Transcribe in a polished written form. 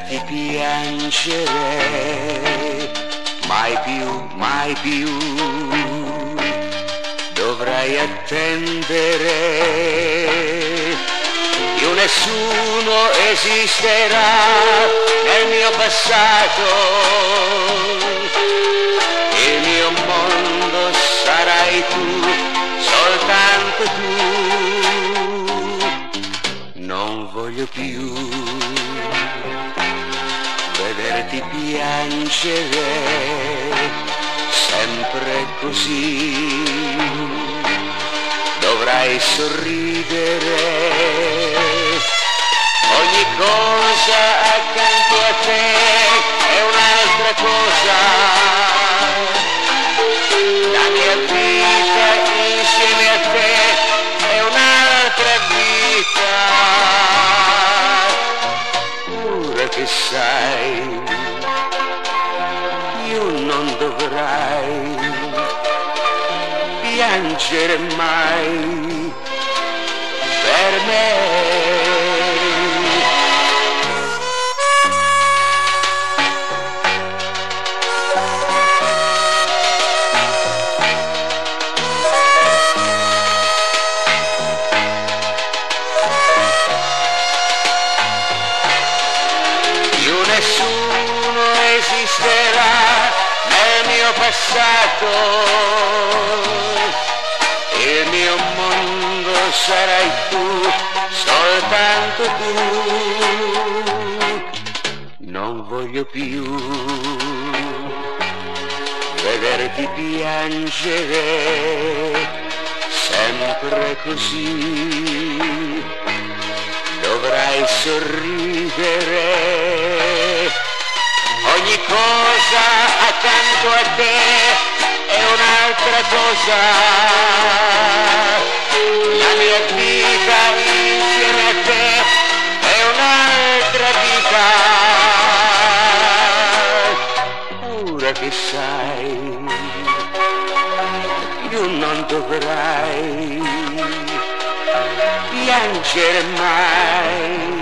vederti piangere, mai più, dovrai attendere, più nessuno esisterà nel mio passato, il mio mondo sarai tu, soltanto tu. Non voglio più vederti piangere, sempre così. Dovrai sorridere, ogni cosa accanto a te è un'altra cosa. La mia vita insieme a te è un'altra vita. Ora che sai, io non dovrai piangere mai per me. Nessuno esisterà nel mio passato, il mio mondo sarai tu, soltanto tu. Non voglio più vederti piangere, sempre così. Dovrai sorridere, ogni cosa accanto a te è un'altra cosa. La mia vita insieme a te è un'altra vita. Ora che sai, io non dovrai piangere mai